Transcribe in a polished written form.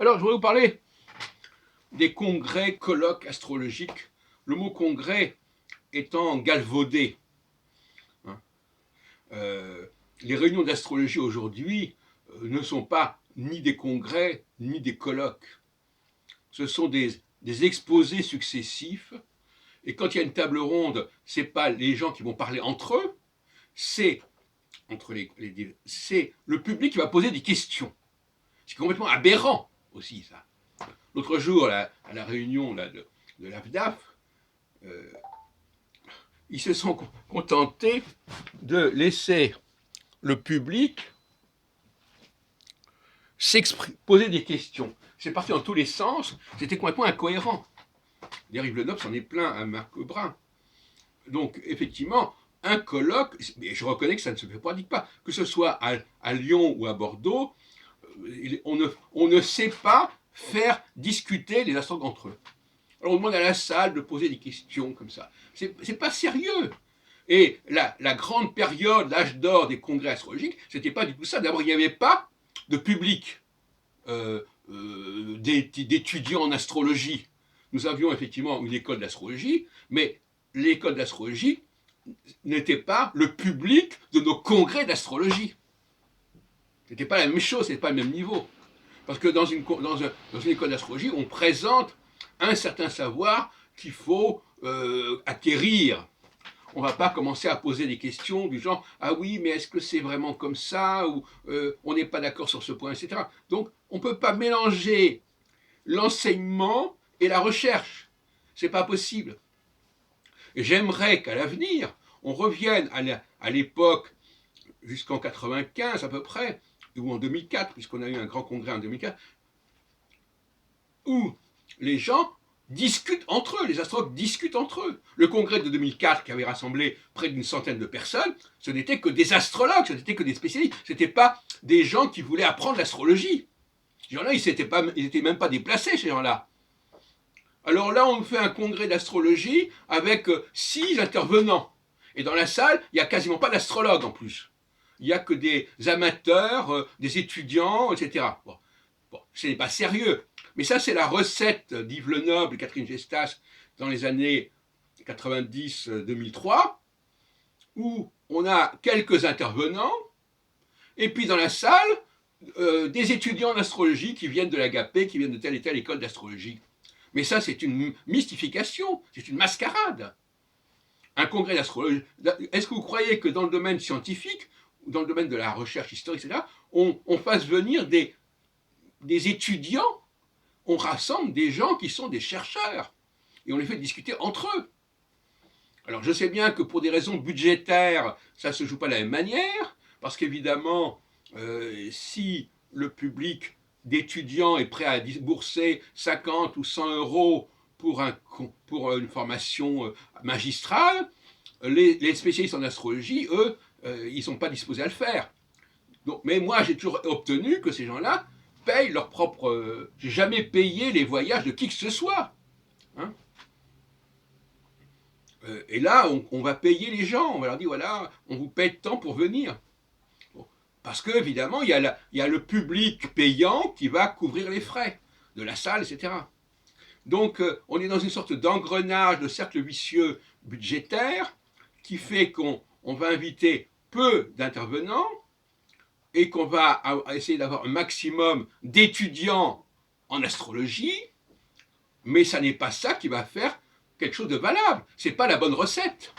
Alors, je voudrais vous parler des congrès, colloques astrologiques. Le mot congrès étant galvaudé. Hein. Les réunions d'astrologie aujourd'hui ne sont pas ni des congrès, ni des colloques. Ce sont des exposés successifs. Et quand il y a une table ronde, ce n'est pas les gens qui vont parler entre eux, c'est c'est le public qui va poser des questions. C'est complètement aberrant aussi, ça. L'autre jour, à la réunion là, de l'AFDAF, ils se sont contentés de laisser le public poser des questions. C'est parti dans tous les sens, c'était complètement incohérent. D'ailleurs, Yves Le Noble s'en est plein à Marc Brun. Donc, effectivement, un colloque, mais je reconnais que ça ne se pratique pas, que ce soit à Lyon ou à Bordeaux, on ne sait pas faire discuter les astrologues entre eux. Alors on demande à la salle de poser des questions comme ça. C'est pas sérieux. Et la grande période, l'âge d'or des congrès astrologiques, c'était pas du tout ça. D'abord, il n'y avait pas de public d'étudiants en astrologie. Nous avions effectivement une école d'astrologie, mais l'école d'astrologie n'était pas le public de nos congrès d'astrologie. C'était pas la même chose, c'était pas le même niveau. Parce que dans une école d'astrologie, on présente un certain savoir qu'il faut acquérir. On ne va pas commencer à poser des questions du genre « Ah oui, mais est-ce que c'est vraiment comme ça ?» ou « On n'est pas d'accord sur ce point, etc. » Donc, on ne peut pas mélanger l'enseignement et la recherche. Ce n'est pas possible. Et j'aimerais qu'à l'avenir, on revienne à l'époque, jusqu'en 95 à peu près, ou en 2004, puisqu'on a eu un grand congrès en 2004, où les gens discutent entre eux, les astrologues discutent entre eux. Le congrès de 2004, qui avait rassemblé près d'une centaine de personnes, ce n'était que des astrologues, ce n'était que des spécialistes, ce n'était pas des gens qui voulaient apprendre l'astrologie. Ces gens-là, ils n'étaient même pas déplacés, ces gens-là. Alors là, on fait un congrès d'astrologie avec 6 intervenants. Et dans la salle, il n'y a quasiment pas d'astrologues en plus. Il n'y a que des amateurs, des étudiants, etc. Bon, ce n'est pas sérieux. Mais ça, c'est la recette d'Yves Le Noble et Catherine Gestas dans les années 90-2003, où on a quelques intervenants, et puis dans la salle, des étudiants d'astrologie qui viennent de l'Agapé, qui viennent de telle et telle école d'astrologie. Mais ça, c'est une mystification, c'est une mascarade. Un congrès d'astrologie. Est-ce que vous croyez que dans le domaine scientifique, ou dans le domaine de la recherche historique, etc., on fasse venir des étudiants, on rassemble des gens qui sont des chercheurs, et on les fait discuter entre eux. Alors je sais bien que pour des raisons budgétaires, ça ne se joue pas de la même manière, parce qu'évidemment, si le public d'étudiants est prêt à débourser 50 ou 100 euros pour une formation magistrale, les spécialistes en astrologie, eux, ils ne sont pas disposés à le faire. Donc, mais moi, j'ai toujours obtenu que ces gens-là payent leur propre... j'ai jamais payé les voyages de qui que ce soit. Hein, et là, on va payer les gens. On va leur dire, voilà, on vous paye tant pour venir. Bon. Parce qu'évidemment, il y a le public payant qui va couvrir les frais de la salle, etc. Donc, on est dans une sorte d'engrenage, de cercle vicieux budgétaire qui fait qu'on va inviter peu d'intervenants et qu'on va essayer d'avoir un maximum d'étudiants en astrologie, mais ça n'est pas ça qui va faire quelque chose de valable. Ce n'est pas la bonne recette.